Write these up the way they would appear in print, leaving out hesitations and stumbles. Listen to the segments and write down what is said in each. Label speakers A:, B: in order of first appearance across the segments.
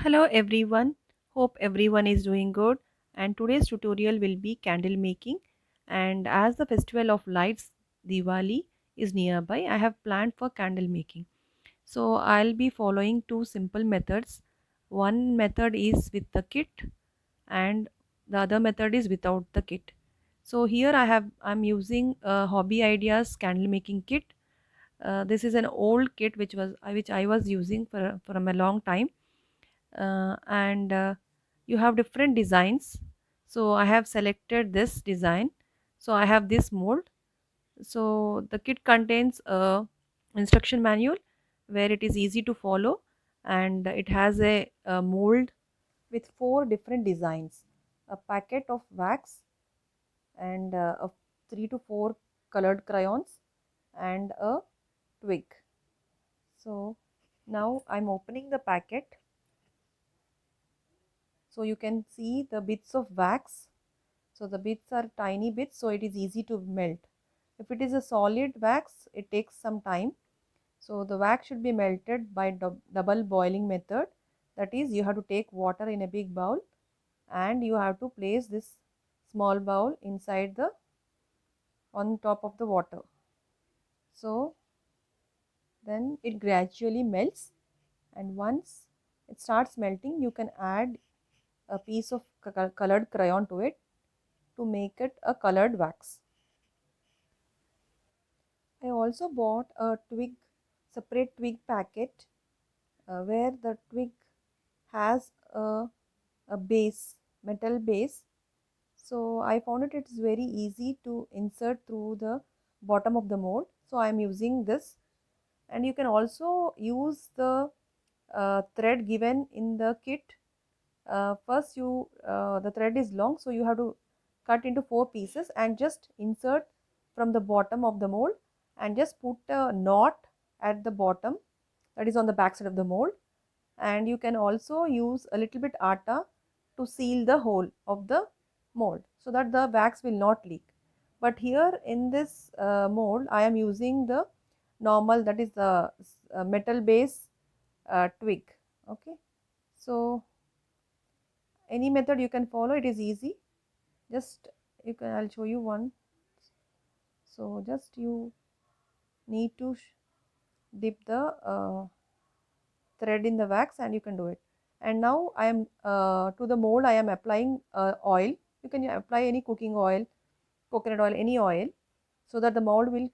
A: Hello everyone, hope everyone is doing good, and today's tutorial will be candle making. And as the festival of lights Diwali is nearby, I have planned for candle making. So I'll be following two simple methods. One method is with the kit and the other method is without the kit. So here I'm using Hobby Ideas candle making kit. This is an old kit which I was using for a long time, and you have different designs. So I have selected this design. So I have this mold. So the kit contains a instruction manual where it is easy to follow, and it has a mold with four different designs, a packet of wax, and of 3 to 4 colored crayons, and a twig. So now I'm opening the packet. So you can see the bits of wax. So the bits are tiny bits, so it is easy to melt. If it is a solid wax, it takes some time. So the wax should be melted by double boiling method. That is, you have to take water in a big bowl and you have to place this small bowl inside the on top of the water. So then it gradually melts, and once it starts melting, you can add a piece of colored crayon to it to make it a colored wax. I also bought a separate twig packet where the twig has a base, metal base. So I found it's very easy to insert through the bottom of the mold. So I am using this, and you can also use the thread given in the kit. First, the thread is long, so you have to cut into 4 pieces and just insert from the bottom of the mold and just put a knot at the bottom, that is on the back side of the mold. And you can also use a little bit atta to seal the hole of the mold so that the wax will not leak. But here in this mold, I am using the normal, that is the metal base twig. Okay, so any method you can follow, it is easy. Just you can, I'll show you one. So just you need to dip the thread in the wax and you can do it. And now I am to the mold I am applying oil. You can apply any cooking oil, coconut oil, any oil, so that the mold will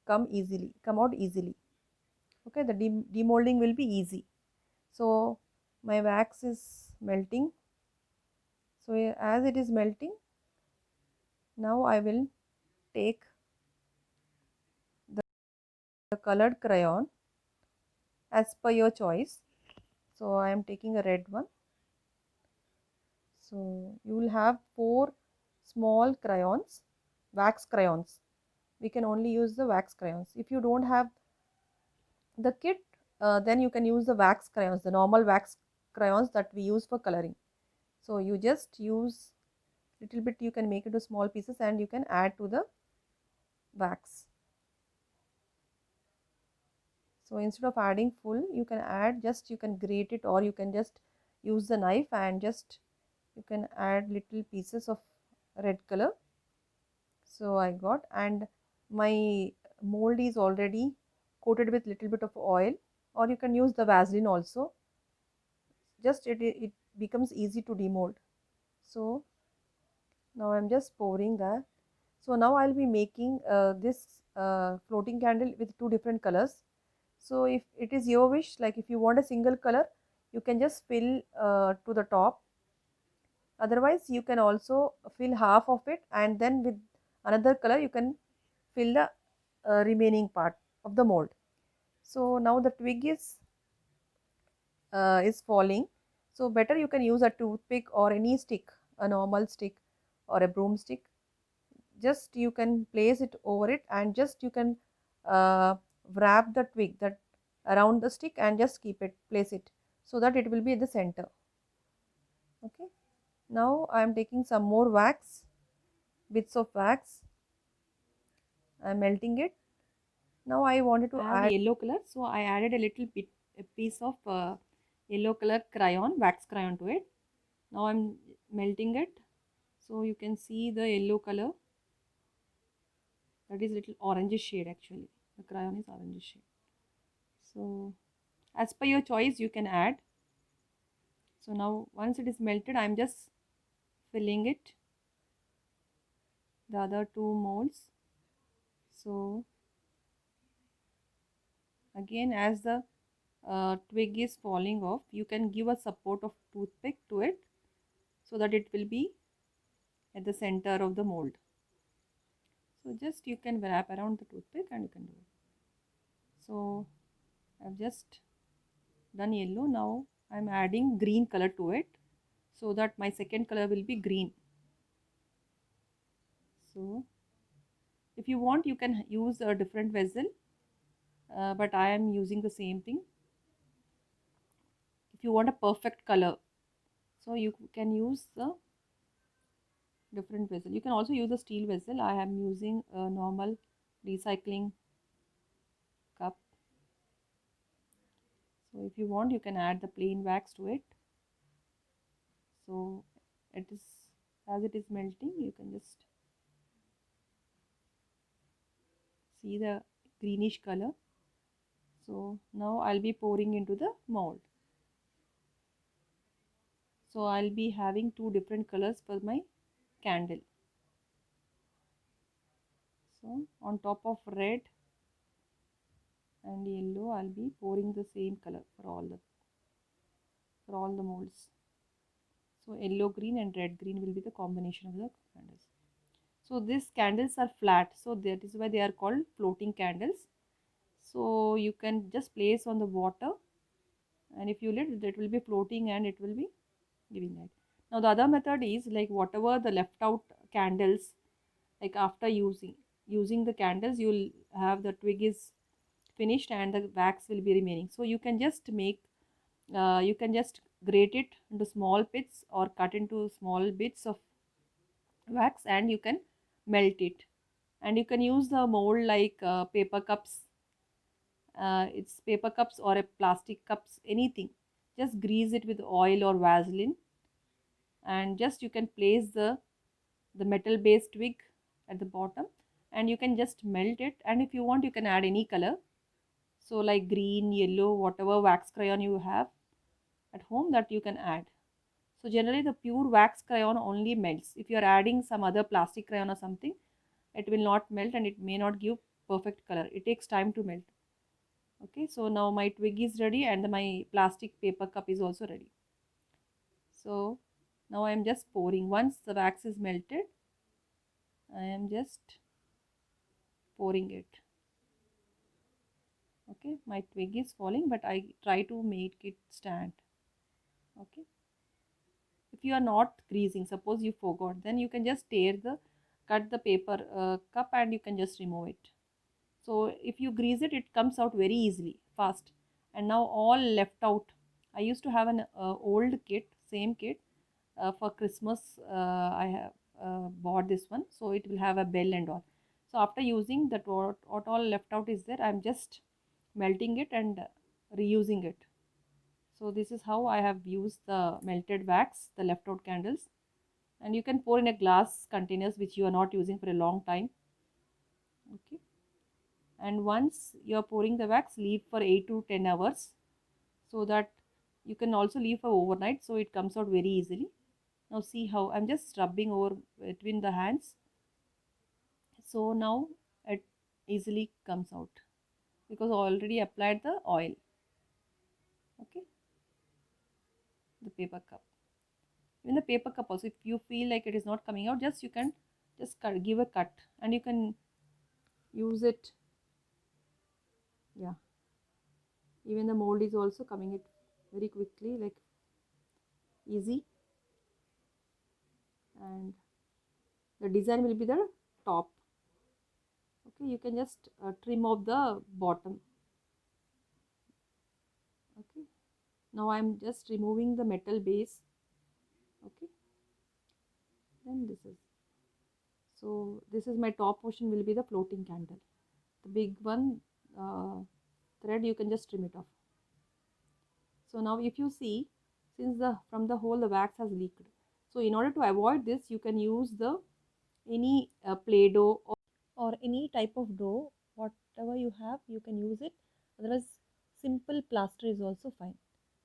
A: come out easily. Okay, the demolding will be easy. So my wax is melting. So as it is melting, now I will take the colored crayon as per your choice. So I am taking a red one. So you will have 4 small crayons, wax crayons. We can only use the wax crayons. If you don't have the kit, then you can use the wax crayons, the normal wax crayons that we use for coloring. So you just use little bit, you can make it to small pieces and you can add to the wax. So instead of adding full, you can add, just you can grate it, or you can just use the knife and just you can add little pieces of red color. So I got, and my mold is already coated with little bit of oil, or you can use the Vaseline also. Just it becomes easy to demold. So now I'm just pouring that. So now I'll be making this floating candle with 2 different colors. So if it is your wish, like if you want a single color, you can just fill to the top. Otherwise, you can also fill half of it, and then with another color, you can fill the remaining part of the mold. So now the twig is falling. So better you can use a toothpick or any stick, a normal stick or a broomstick. Just you can place it over it, and just you can uh, wrap the twig that around the stick and just keep it, place it so that it will be at the center. Okay, now I am taking some more wax, bits of wax. I am melting it. Now I wanted to add yellow color, so I added a little bit, a piece of yellow color crayon, wax crayon to it. Now I'm melting it, so you can see the yellow color, that is little orange shade actually. The crayon is orange shade. So as per your choice you can add. So now once it is melted, I'm just filling it, the other two molds. So again, as the twig is falling off, you can give a support of toothpick to it so that it will be at the center of the mold. So just you can wrap around the toothpick and you can do it. So I've just done yellow. Now I'm adding green color to it so that my second color will be green. So if you want, you can use a different vessel, but I am using the same thing. If you want a perfect color, so you can use the different vessel. You can also use a steel vessel. I am using a normal recycling cup. So if you want, you can add the plain wax to it. So it is, as it is melting, you can just see the greenish color. So now I'll be pouring into the mold. So I'll be having two different colors for my candle. So on top of red and yellow, I'll be pouring the same color for all the molds. So yellow green and red green will be the combination of the candles. So these candles are flat, so that is why they are called floating candles. So you can just place on the water, and if you let it, will be floating and it will be giving light. Now the other method is like whatever the left out candles, like after using the candles, you will have the twig is finished and the wax will be remaining. So you can just make you can just grate it into small bits or cut into small bits of wax and you can melt it, and you can use the mold like paper cups, it's paper cups or a plastic cups, anything. Just grease it with oil or Vaseline, and just you can place the metal based twig at the bottom, and you can just melt it, and if you want you can add any color, so like green, yellow, whatever wax crayon you have at home, that you can add. So generally the pure wax crayon only melts. If you are adding some other plastic crayon or something, it will not melt and it may not give perfect color. It takes time to melt. Okay, so now my twig is ready and my plastic paper cup is also ready. So now I am just pouring. Once the wax is melted, I am just pouring it. Okay, my twig is falling, but I try to make it stand. Okay, if you are not greasing, suppose you forgot, then you can just cut the paper cup and you can just remove it. So if you grease it, it comes out very easily, fast. And now all left out, I used to have an old kit, same kit, for Christmas. I have bought this one, so it will have a bell and all. So after using that, what all left out is there, I'm just melting it and reusing it. So this is how I have used the melted wax, the left out candles. And you can pour in a glass containers which you are not using for a long time. Okay, and once you are pouring the wax, leave for 8 to 10 hours, so that you can also leave for overnight, so it comes out very easily. Now see how I'm just rubbing over between the hands, so now it easily comes out because I already applied the oil. Okay, the paper cup, even the paper cup also, if you feel like it is not coming out, just you can just give a cut and you can use it. Yeah, even the mold is also coming it very quickly, like easy. And the design will be the top. Okay, you can just trim off the bottom. Okay, now I'm just removing the metal base. Okay, then this is my top portion, will be the floating candle, the big one. uh, Thread, you can just trim it off. So now if you see, since from the hole the wax has leaked, so in order to avoid this, you can use the any play-doh or any type of dough, whatever you have, you can use it. Otherwise, simple plaster is also fine,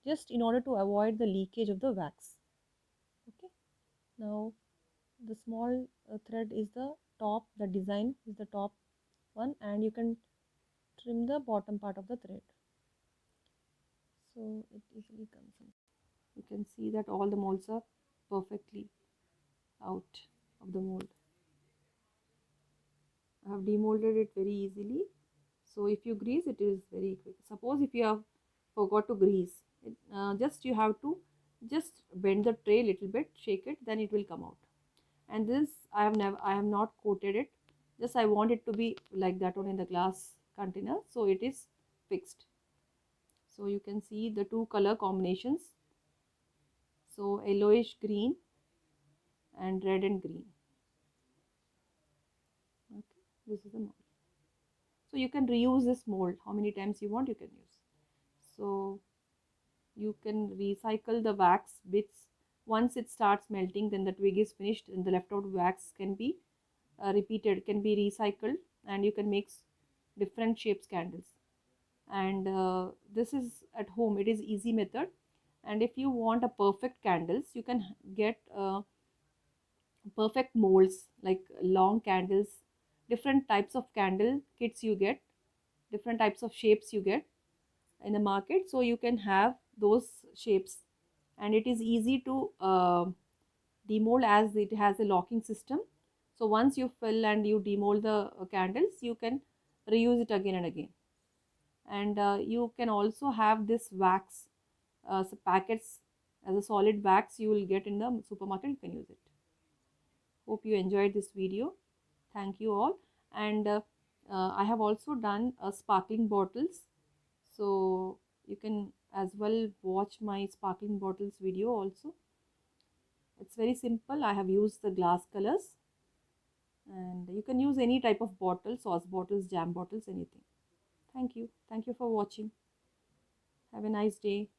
A: just in order to avoid the leakage of the wax. Okay. Now the small thread is the top, the design is the top one, and you can trim the bottom part of the thread, so it easily comes in. You can see that all the molds are perfectly out of the mold. I have demolded it very easily. So if you grease, it is very quick. Suppose if you have forgot to grease it, just you have to just bend the tray a little bit, shake it, then it will come out. And this I have not coated it, just I want it to be like that one in the glass container, so it is fixed. So you can see the two color combinations, so yellowish green and red and green. Okay, this is the mold. So you can reuse this mold how many times you want, you can use. So you can recycle the wax bits. Once it starts melting, then the twig is finished, and the leftover wax can be repeated, can be recycled, and you can make different shapes candles. And this is at home, it is easy method. And if you want a perfect candles, you can get perfect molds like long candles, different types of candle kits you get, different types of shapes you get in the market, so you can have those shapes. And it is easy to demold, as it has a locking system. So once you fill and you demold the candles, you can reuse it again and again. And you can also have this wax packets as a solid wax you will get in the supermarket, you can use it. Hope you enjoyed this video. Thank you all. And I have also done sparkling bottles, so you can as well watch my sparkling bottles video also. It's very simple. I have used the glass colors, and you can use any type of bottle, sauce bottles, jam bottles, anything. Thank you for watching. Have a nice day.